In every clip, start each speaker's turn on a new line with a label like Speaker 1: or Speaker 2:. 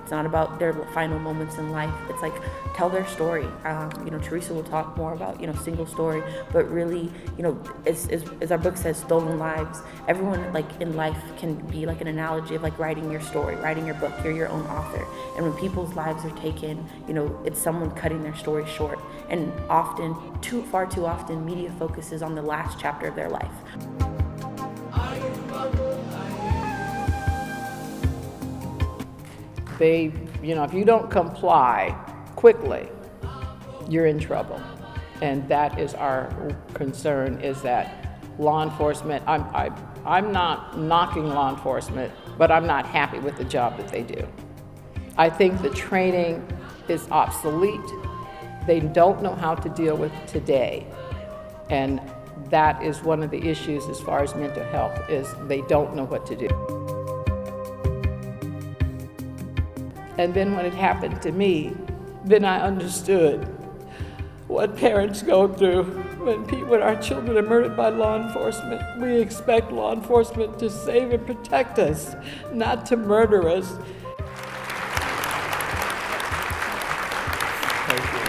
Speaker 1: It's not about their final moments in life. It's like, tell their story. Teresa will talk more about, single story, but really, as our book says, stolen lives. Everyone like in life can be like an analogy of like writing your story, writing your book. You're your own author. And when people's lives are taken, it's someone cutting their story short. And often, far too often, media focuses on the last chapter of their life.
Speaker 2: If you don't comply quickly, you're in trouble. And that is our concern, is that law enforcement, I'm not knocking law enforcement, but I'm not happy with the job that they do. I think the training is obsolete. They don't know how to deal with today. And that is one of the issues as far as mental health, is they don't know what to do. And then when it happened to me, then I understood what parents go through when our children are murdered by law enforcement. We expect law enforcement to save and protect us, not to murder us. Thank you.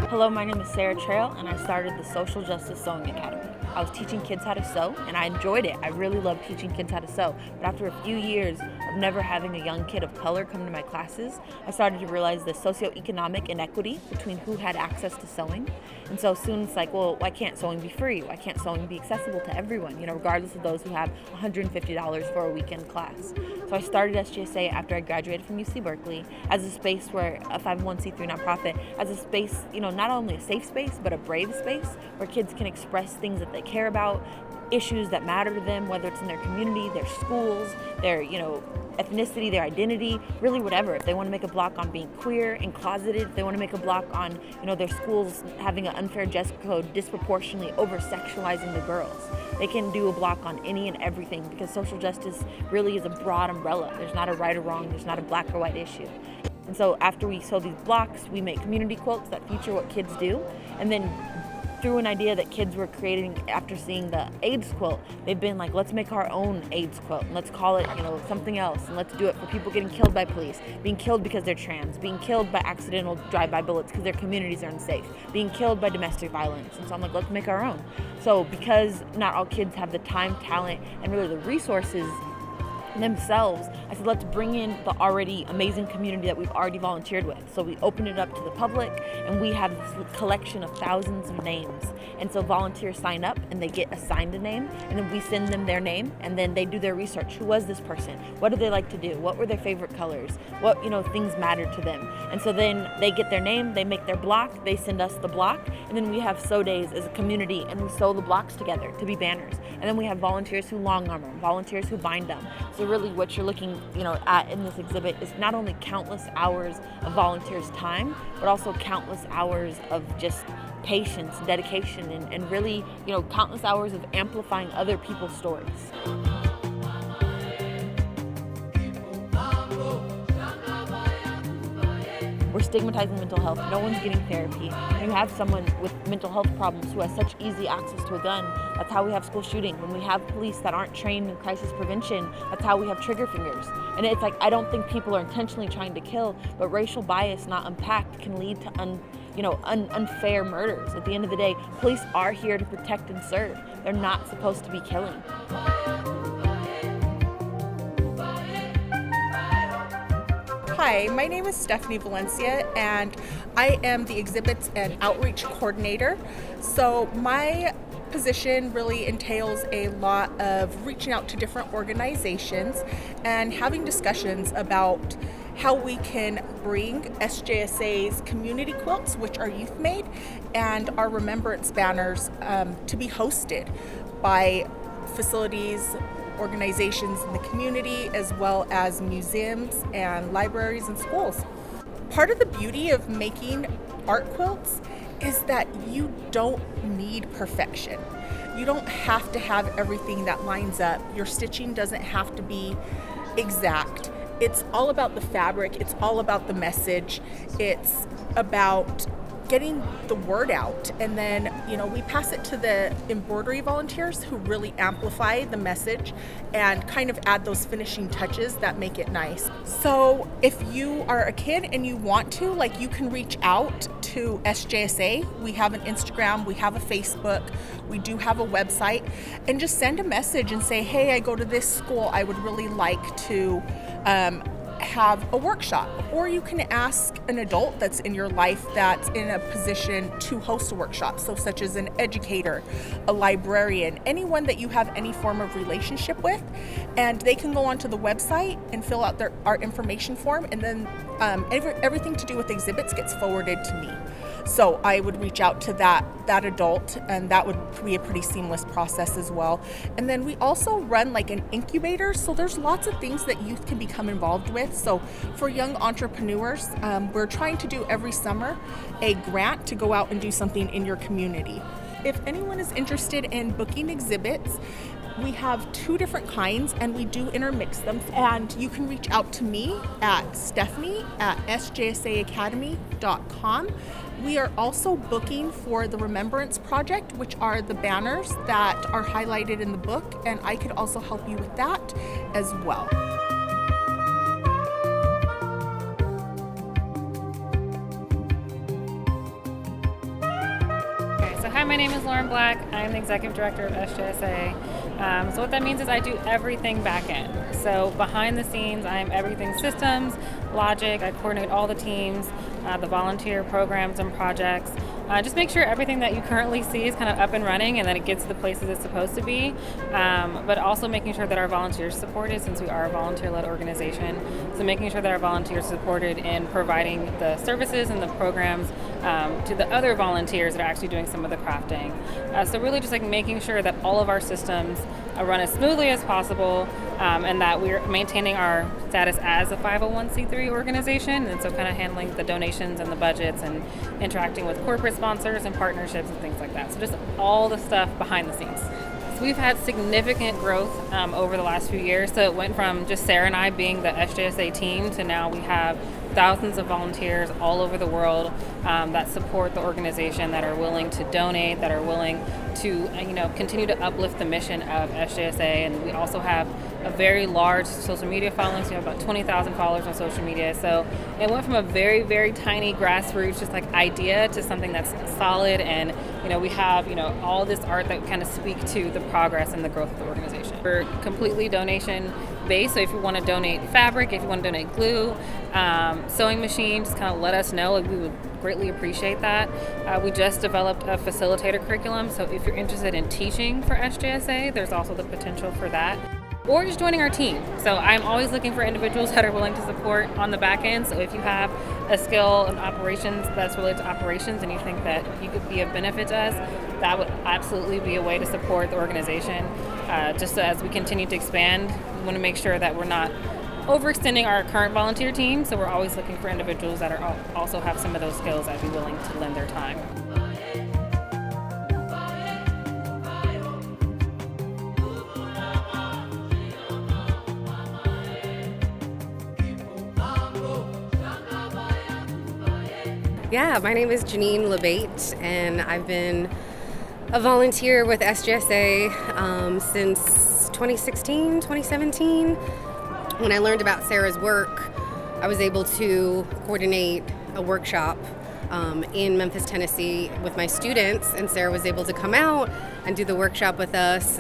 Speaker 3: Hello, my name is Sarah Trail, and I started the Social Justice Sewing Academy. I was teaching kids how to sew, and I enjoyed it. I really loved teaching kids how to sew. But after a few years of never having a young kid of color come to my classes, I started to realize the socioeconomic inequity between who had access to sewing. And so soon it's like, well, why can't sewing be free? Why can't sewing be accessible to everyone, regardless of those who have $150 for a weekend class? So I started SJSA after I graduated from UC Berkeley as a space where, a 501c3 nonprofit, as a space, not only a safe space, but a brave space where kids can express things that they care about, issues that matter to them, whether it's in their community, their schools, their, ethnicity, their identity, really whatever. If they want to make a block on being queer and closeted, if they want to make a block on, their schools having an unfair dress code disproportionately over-sexualizing the girls, they can do a block on any and everything, because social justice really is a broad umbrella. There's not a right or wrong, there's not a black or white issue. And so after we sew these blocks, we make community quilts that feature what kids do. And then through an idea that kids were creating after seeing the AIDS quilt, they've been like, let's make our own AIDS quilt, and let's call it, something else, and let's do it for people getting killed by police, being killed because they're trans, being killed by accidental drive-by bullets because their communities are unsafe, being killed by domestic violence. And so I'm like, let's make our own. So because not all kids have the time, talent, and really the resources themselves, I said, let's bring in the already amazing community that we've already volunteered with. So we opened it up to the public, and we have this collection of thousands of names. And so volunteers sign up and they get assigned a name, and then we send them their name, and then they do their research. Who was this person? What do they like to do? What were their favorite colors? What, things mattered to them? And so then they get their name, they make their block, they send us the block, and then we have sew days as a community, and we sew the blocks together to be banners. And then we have volunteers who long arm them, volunteers who bind them. So really what you're looking, at in this exhibit is not only countless hours of volunteers' time, but also countless hours of just patience, dedication, and really, countless hours of amplifying other people's stories. We're stigmatizing mental health. No one's getting therapy. When you have someone with mental health problems who has such easy access to a gun, that's how we have school shooting. When we have police that aren't trained in crisis prevention, that's how we have trigger fingers. And it's like, I don't think people are intentionally trying to kill, but racial bias not unpacked can lead to unfair murders. At the end of the day, police are here to protect and serve. They're not supposed to be killing.
Speaker 4: Hi, my name is Stephanie Valencia, and I am the Exhibits and Outreach Coordinator. So my position really entails a lot of reaching out to different organizations and having discussions about how we can bring SJSA's community quilts, which are youth made, and our remembrance banners to be hosted. by facilities, organizations in the community, as well as museums and libraries and schools. Part of the beauty of making art quilts is that you don't need perfection. You don't have to have everything that lines up. Your stitching doesn't have to be exact. It's all about the fabric. It's all about the message. It's about getting the word out, and then we pass it to the embroidery volunteers who really amplify the message and kind of add those finishing touches that make it nice. So if you are a kid and you want to, you can reach out to SJSA. We have an Instagram, we have a Facebook, we do have a website, and just send a message and say, hey, I go to this school, I would really like to have a workshop. Or you can ask an adult that's in your life that's in a position to host a workshop, so such as an educator, a librarian, anyone that you have any form of relationship with, and they can go onto the website and fill out our information form, and then everything to do with exhibits gets forwarded to me. So I would reach out to that adult, and that would be a pretty seamless process as well. And then we also run an incubator, so there's lots of things that youth can become involved with. So for young entrepreneurs, we're trying to do every summer a grant to go out and do something in your community. If anyone is interested in booking exhibits, we have 2 different kinds, and we do intermix them. And you can reach out to me at stephanie@sjsaacademy.com. We are also booking for the Remembrance Project, which are the banners that are highlighted in the book, and I could also help you with that as well.
Speaker 5: Hi, my name is Lauren Black. I'm the Executive Director of SJSA. So what that means is I do everything back end. So behind the scenes, I'm everything systems, logic. I coordinate all the teams, the volunteer programs and projects. Just make sure everything that you currently see is kind of up and running and that it gets to the places it's supposed to be. But also making sure that our volunteers are supported, since we are a volunteer-led organization. So making sure that our volunteers are supported in providing the services and the programs to the other volunteers that are actually doing some of the crafting. So really just making sure that all of our systems run as smoothly as possible, and that we're maintaining our status as a 501c3 organization, and so kind of handling the donations and the budgets and interacting with corporate sponsors and partnerships and things like that. So just all the stuff behind the scenes. So we've had significant growth over the last few years. So it went from just Sarah and I being the SJSA team to now we have thousands of volunteers all over the world that support the organization, that are willing to donate, that are willing to continue to uplift the mission of SJSA. And we also have a very large social media following. So we have about 20,000 followers on social media. So it went from a very, very tiny grassroots just idea to something that's solid, and we have all this art that kind of speak to the progress and the growth of the organization. We're completely donation based. So if you want to donate fabric, if you want to donate glue, sewing machine, just kind of let us know. We would greatly appreciate that. We just developed a facilitator curriculum, so if you're interested in teaching for SJSA, there's also the potential for that. Or just joining our team. So I'm always looking for individuals that are willing to support on the back end. So if you have a skill in operations that's related to operations and you think that you could be of benefit to us, that would absolutely be a way to support the organization. Just so as we continue to expand, we want to make sure that we're not overextending our current volunteer team. So we're always looking for individuals that are also have some of those skills that be willing to lend their time.
Speaker 6: Yeah, my name is Janine LeBate, and I've been a volunteer with SJSA since 2016, 2017. When I learned about Sarah's work, I was able to coordinate a workshop in Memphis, Tennessee with my students, and Sarah was able to come out and do the workshop with us.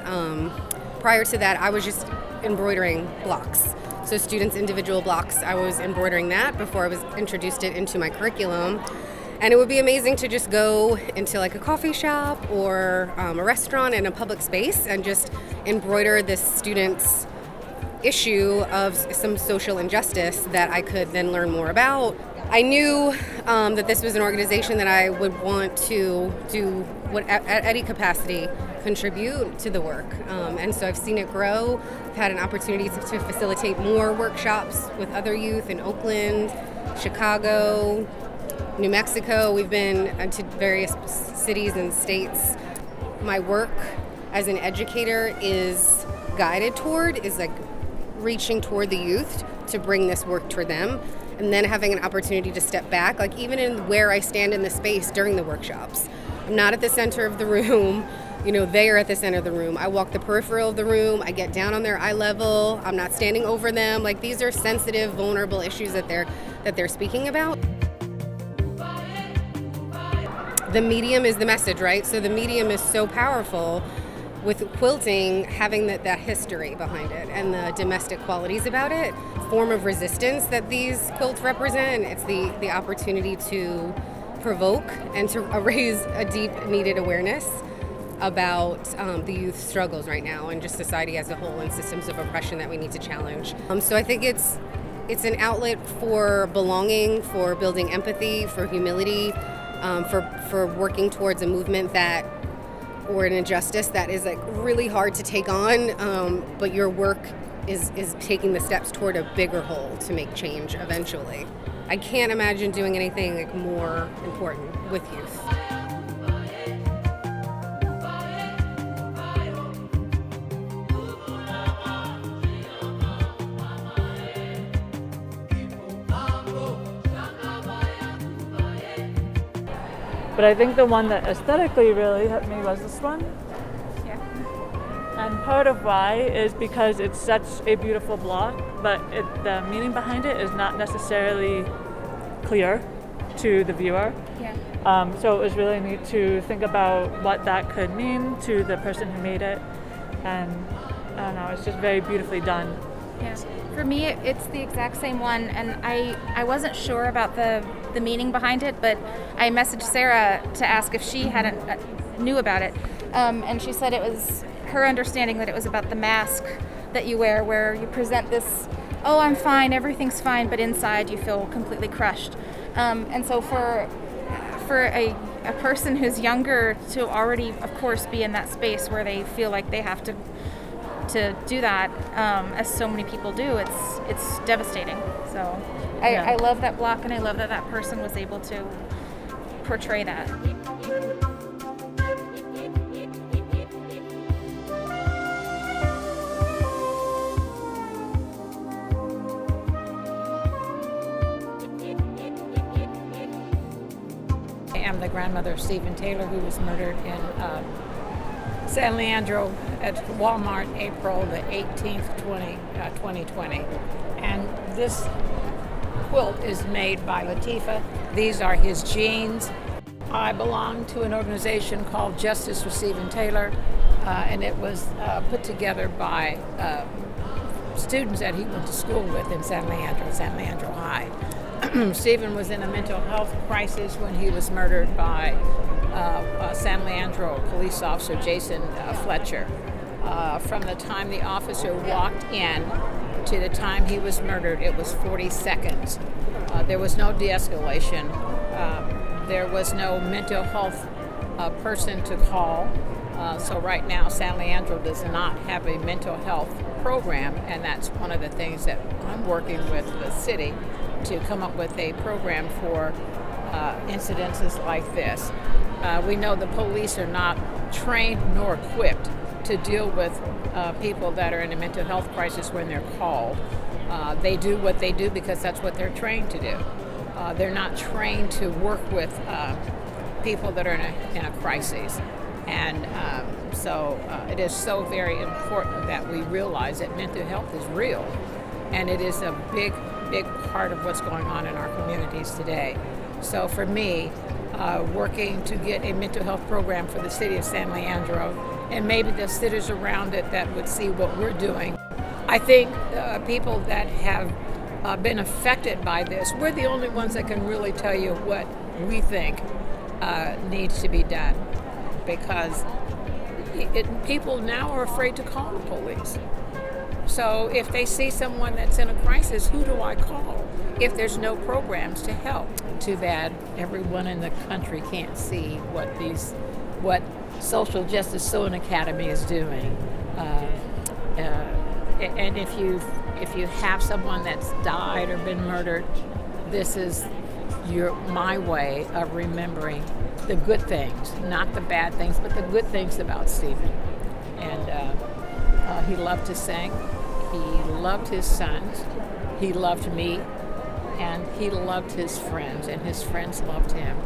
Speaker 6: Prior to that, I was just embroidering blocks. So students' individual blocks, I was embroidering that before I was introduced it into my curriculum. And it would be amazing to just go into a coffee shop or a restaurant in a public space and just embroider this student's issue of some social injustice that I could then learn more about. I knew that this was an organization that I would want to do at any capacity contribute to the work. And so I've seen it grow. I've had an opportunity to facilitate more workshops with other youth in Oakland, Chicago, New Mexico. We've been to various cities and states. My work as an educator is guided toward, is like reaching toward the youth to bring this work toward them, and then having an opportunity to step back, like even in where I stand in the space during the workshops. I'm not at the center of the room, they are at the center of the room. I walk the peripheral of the room, I get down on their eye level, I'm not standing over them. Like, these are sensitive, vulnerable issues that they're speaking about. The medium is the message, right? So the medium is so powerful with quilting, having that history behind it and the domestic qualities about it, form of resistance that these quilts represent. It's the opportunity to provoke and to raise a deep needed awareness about the youth struggles right now and just society as a whole and systems of oppression that we need to challenge. So I think it's an outlet for belonging, for building empathy, for humility, for working towards a movement or an injustice that is like really hard to take on, but your work is taking the steps toward a bigger whole to make change eventually. I can't imagine doing anything like more important with youth.
Speaker 7: But I think the one that aesthetically really hit me was this one.
Speaker 5: Yeah.
Speaker 7: And part of why is because it's such a beautiful block, but the meaning behind it is not necessarily clear to the viewer.
Speaker 5: Yeah.
Speaker 7: So it was really neat to think about what that could mean to the person who made it. And I don't know, it's just very beautifully done.
Speaker 8: Yeah. For me, it's the exact same one, and I wasn't sure about the meaning behind it, but I messaged Sarah to ask if she knew about it, and she said it was her understanding that it was about the mask that you wear, where you present this, oh, I'm fine, everything's fine, but inside you feel completely crushed. And so for a person who's younger to already, of course, be in that space where they feel like they have to do that, as so many people do, it's devastating. So I love that block, and I love that person was able to portray that.
Speaker 9: I am the grandmother of Stephen Taylor, who was murdered in San Leandro at Walmart, April the 18th, 2020. And this quilt is made by Latifah. These are his jeans. I belong to an organization called Justice for Stephen Taylor, and it was put together by students that he went to school with in San Leandro High. Stephen was in a mental health crisis when he was murdered by San Leandro police officer Jason Fletcher. From the time the officer walked in to the time he was murdered, it was 40 seconds. There was no de-escalation. There was no mental health person to call. So right now, San Leandro does not have a mental health program, and that's one of the things that I'm working with the city to come up with a program for incidences like this. We know the police are not trained nor equipped to deal with people that are in a mental health crisis when they're called. They do what they do because that's what they're trained to do. They're not trained to work with people that are in a crisis. And so it is so very important that we realize that mental health is real, and it is a big part of what's going on in our communities today. So for me, working to get a mental health program for the city of San Leandro, and maybe the cities around it that would see what we're doing. I think people that have been affected by this, we're the only ones that can really tell you what we think needs to be done, because people now are afraid to call the police. So if they see someone that's in a crisis, who do I call if there's no programs to help? Too bad everyone in the country can't see what Social Justice Sewing Academy is doing. And if you have someone that's died or been murdered, this is my way of remembering the good things, not the bad things, but the good things about Stephen. And he loved to sing. He loved his sons. He loved me. And he loved his friends, and his friends loved him.